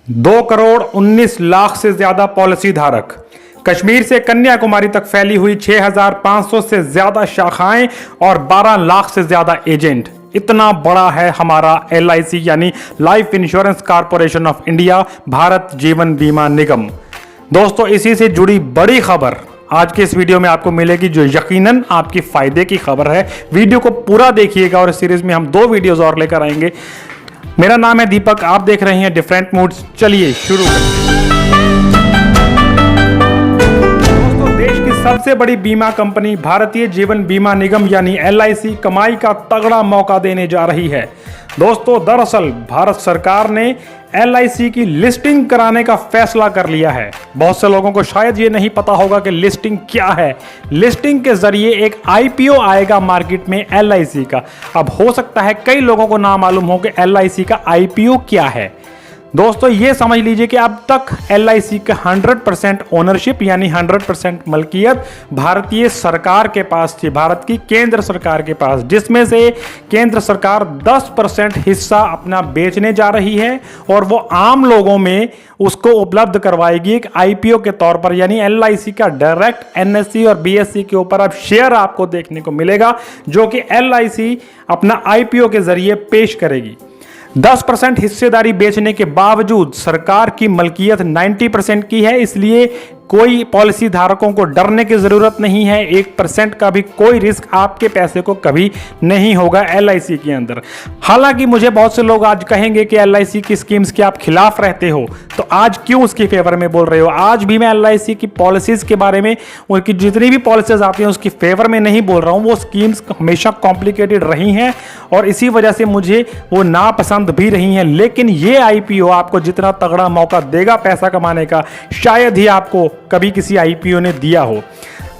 2,19,00,000 से ज्यादा पॉलिसी धारक, कश्मीर से कन्याकुमारी तक फैली हुई 6,500 से ज्यादा शाखाएं और 12 लाख से ज्यादा एजेंट। इतना बड़ा है हमारा LIC यानी life insurance corporation of India, Bharat जीवन बीमा निगम। दोस्तों, इसी से जुड़ी बड़ी खबर आज के इस वीडियो में आपको मिलेगी, जो यकीनन आपकी फायदे की खबर है। वीडियो को पूरा देखिएगा और इस सीरीज में हम 2 वीडियोस और लेकर आएंगे। मेरा नाम है दीपक, आप देख रहे हैं डिफरेंट मूड्स। चलिए शुरू करते हैं। दोस्तों, देश की सबसे बड़ी बीमा कंपनी भारतीय जीवन बीमा निगम यानी LIC कमाई का तगड़ा मौका देने जा रही है। दोस्तों, दरअसल भारत सरकार ने LIC की लिस्टिंग कराने का फैसला कर लिया है। बहुत से लोगों को शायद ये नहीं पता होगा कि लिस्टिंग क्या है। लिस्टिंग के जरिए एक IPO आएगा मार्केट में LIC का। अब हो सकता है कई लोगों को ना मालूम हो कि LIC का IPO क्या है। दोस्तों, ये समझ लीजिए कि अब तक LIC का 100% ओनरशिप यानी 100% मलकियत भारतीय सरकार के पास थी, भारत की केंद्र सरकार के पास, जिसमें से केंद्र सरकार 10% हिस्सा अपना बेचने जा रही है और वो आम लोगों में उसको उपलब्ध करवाएगी एक IPO के तौर पर। यानी LIC का डायरेक्ट NSE और BSE के ऊपर अब शेयर आपको देखने को मिलेगा, जो कि LIC अपना IPO के जरिए पेश करेगी। 10% हिस्सेदारी बेचने के बावजूद सरकार की मलकियत 90% की है, इसलिए कोई पॉलिसी धारकों को डरने की जरूरत नहीं है। 1% का भी कोई रिस्क आपके पैसे को कभी नहीं होगा LIC के अंदर। हालांकि मुझे बहुत से लोग आज कहेंगे कि LIC की स्कीम्स के आप खिलाफ रहते हो, तो आज क्यों उसकी फेवर में बोल रहे हो? आज भी मैं LIC की पॉलिसीज के बारे में, उनकी जितनी भी पॉलिसीज आती हैं उसकी फेवर में नहीं बोल रहा हूं। वो स्कीम्स हमेशा कॉम्प्लिकेटेड रही हैं और इसी वजह से मुझे वो नापसंद भी रही हैं। लेकिन ये IPO आपको जितना तगड़ा मौका देगा पैसा कमाने का, शायद ही आपको कभी किसी IPO ने दिया हो।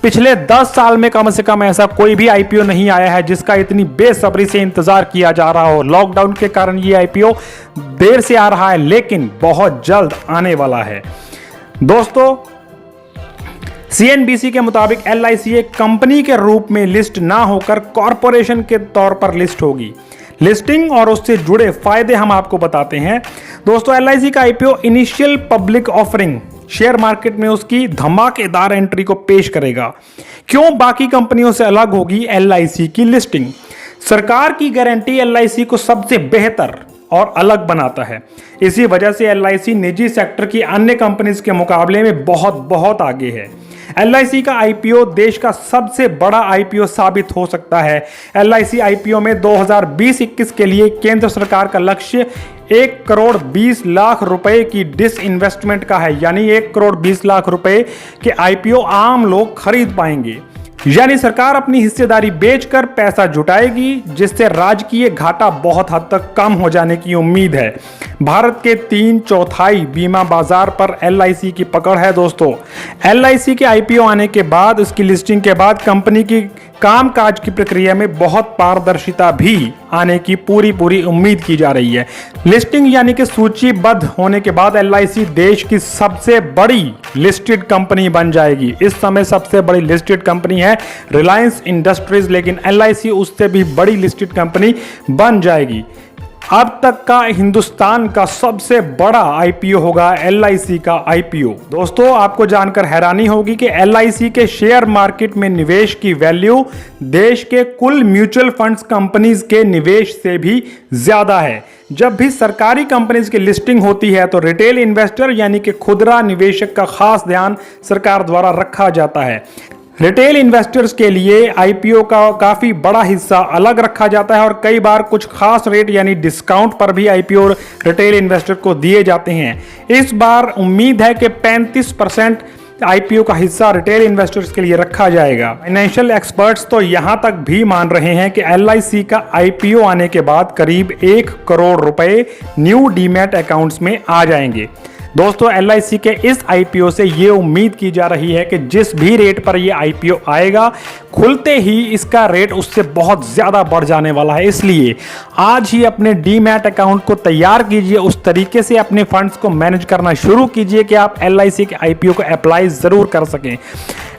पिछले 10 साल में कम से कम ऐसा कोई भी IPO नहीं आया है जिसका इतनी बेसब्री से इंतजार किया जा रहा हो। लॉकडाउन के कारण ये IPO देर से आ रहा है, लेकिन बहुत जल्द आने वाला है। दोस्तों, CNBC के मुताबिक LIC एक कंपनी के रूप में लिस्ट ना होकर कॉरपोरेशन के तौर पर लिस्ट होगी। लिस्टिंग और उससे जुड़े फायदे हम आपको बताते हैं। दोस्तों, LIC का IPO initial public offering share market में उसकी धमाकेदार एंट्री को पेश करेगा। क्यों बाकी कंपनियों से अलग होगी LIC की लिस्टिंग? सरकार की गारंटी LIC को सबसे बेहतर और अलग बनाता है। इसी वजह से LIC निजी सेक्टर की अन्य कंपनीज के मुकाबले में बहुत आगे है। LIC का IPO देश का सबसे बड़ा IPO साबित हो सकता है। LIC IPO में 2020-21 के लिए केंद्र सरकार का लक्ष्य 1,20,00,000 रुपए की डिसइन्वेस्टमेंट का है। यानी 1,20,00,000 रुपए के IPO आम लोग खरीद पाएंगे। यानी सरकार अपनी हिस्सेदारी बेचकर पैसा जुटाएगी, जिससे राजकीय घाटा बहुत हद तक कम हो जाने की उम्मीद है। भारत के 3/4 बीमा बाजार पर LIC की पकड़ है। दोस्तों, LIC के IPO आने के बाद, उसकी लिस्टिंग के बाद कंपनी की कामकाज की प्रक्रिया में बहुत पारदर्शिता भी आने की पूरी उम्मीद की जा रही है। लिस्टिंग यानी कि सूचीबद्ध होने के बाद LIC देश की सबसे बड़ी लिस्टेड कंपनी बन जाएगी। इस समय सबसे बड़ी लिस्टेड कंपनी है रिलायंस इंडस्ट्रीज, लेकिन LIC उससे भी बड़ी लिस्टेड कंपनी बन जाएगी। अब तक का हिंदुस्तान का सबसे बड़ा IPO होगा LIC का IPO। दोस्तों, आपको जानकर हैरानी होगी कि LIC के शेयर मार्केट में निवेश की वैल्यू देश के कुल म्यूचुअल फंड्स कंपनीज के निवेश से भी ज्यादा है। जब भी सरकारी कंपनीज की लिस्टिंग होती है तो रिटेल इन्वेस्टर यानी कि खुदरा निवेशक का खास ध्यान सरकार द्वारा रखा जाता है। रिटेल इन्वेस्टर्स के लिए IPO का काफ़ी बड़ा हिस्सा अलग रखा जाता है और कई बार कुछ खास रेट यानी डिस्काउंट पर भी IPO रिटेल इन्वेस्टर को दिए जाते हैं। इस बार उम्मीद है कि 35% IPO का हिस्सा रिटेल इन्वेस्टर्स के लिए रखा जाएगा। फाइनेंशियल एक्सपर्ट्स तो यहां तक भी मान रहे हैं कि LIC का IPO आने के बाद करीब 1 करोड़ रुपए न्यू डीमैट अकाउंट्स में आ जाएंगे। दोस्तों, LIC के इस IPO से ये उम्मीद की जा रही है कि जिस भी रेट पर ये IPO आएगा, खुलते ही इसका रेट उससे बहुत ज़्यादा बढ़ जाने वाला है। इसलिए आज ही अपने डीमैट अकाउंट को तैयार कीजिए, उस तरीके से अपने फंड्स को मैनेज करना शुरू कीजिए कि आप LIC के IPO को अप्लाई ज़रूर कर सकें।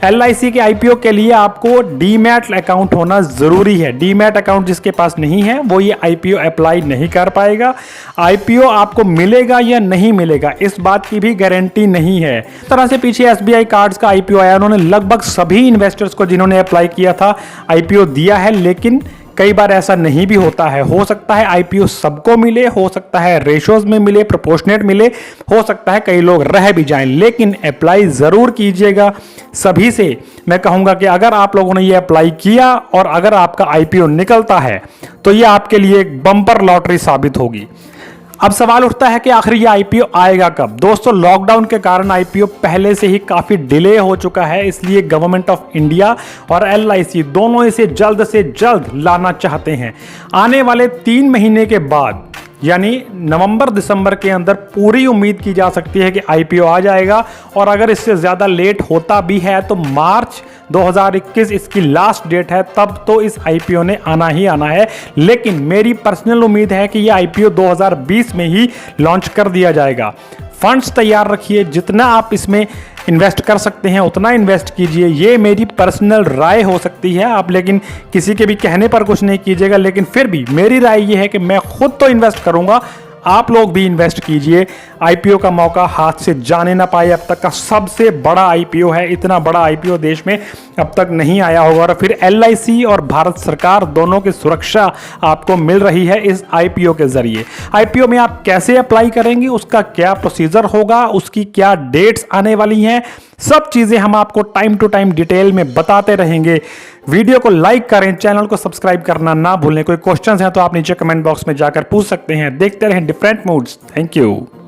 LIC के IPO के लिए आपको डीमैट अकाउंट होना जरूरी है। डीमैट अकाउंट जिसके पास नहीं है वो ये IPO अप्लाई नहीं कर पाएगा। IPO आपको मिलेगा या नहीं मिलेगा इस बात की भी गारंटी नहीं है। इस तरह से पीछे SBI कार्ड्स का IPO आया, उन्होंने लगभग सभी इन्वेस्टर्स को जिन्होंने अप्लाई किया था IPO दिया है, लेकिन कई बार ऐसा नहीं भी होता है। हो सकता है IPO सबको मिले, हो सकता है रेशोज में मिले, प्रोपोर्शनेट मिले, हो सकता है कई लोग रह भी जाएं, लेकिन अप्लाई जरूर कीजिएगा। सभी से मैं कहूंगा कि अगर आप लोगों ने ये अप्लाई किया और अगर आपका IPO निकलता है तो ये आपके लिए एक बम्पर लॉटरी साबित होगी। अब सवाल उठता है कि आखिर ये IPO आएगा कब। दोस्तों, लॉकडाउन के कारण IPO पहले से ही काफी डिले हो चुका है, इसलिए गवर्नमेंट ऑफ इंडिया और LIC दोनों इसे जल्द से जल्द लाना चाहते हैं। आने वाले 3 महीने के बाद यानी नवंबर दिसंबर के अंदर पूरी उम्मीद की जा सकती है कि IPO आ जाएगा, और अगर इससे ज़्यादा लेट होता भी है तो मार्च 2021 इसकी लास्ट डेट है, तब तो इस IPO ने आना ही आना है। लेकिन मेरी पर्सनल उम्मीद है कि ये IPO 2020 में ही लॉन्च कर दिया जाएगा। फंड्स तैयार रखिए, जितना आप इसमें इन्वेस्ट कर सकते हैं उतना इन्वेस्ट कीजिए। ये मेरी पर्सनल राय हो सकती है, आप लेकिन किसी के भी कहने पर कुछ नहीं कीजिएगा, लेकिन फिर भी मेरी राय ये है कि मैं खुद तो इन्वेस्ट करूंगा, आप लोग भी इन्वेस्ट कीजिए। IPO का मौका हाथ से जाने ना पाए। अब तक का सबसे बड़ा IPO है, इतना बड़ा IPO देश में अब तक नहीं आया होगा, और फिर LIC और भारत सरकार दोनों की सुरक्षा आपको मिल रही है इस IPO के जरिए। IPO में आप कैसे अप्लाई करेंगे, उसका क्या प्रोसीजर होगा, उसकी क्या डेट्स आने वाली हैं, सब चीजें हम आपको टाइम टू टाइम डिटेल में बताते रहेंगे। वीडियो को लाइक करें, चैनल को सब्सक्राइब करना ना भूलें। कोई क्वेश्चंस हैं तो आप नीचे कमेंट बॉक्स में जाकर पूछ सकते हैं। देखते रहें डिफरेंट मूड्स। Thank you.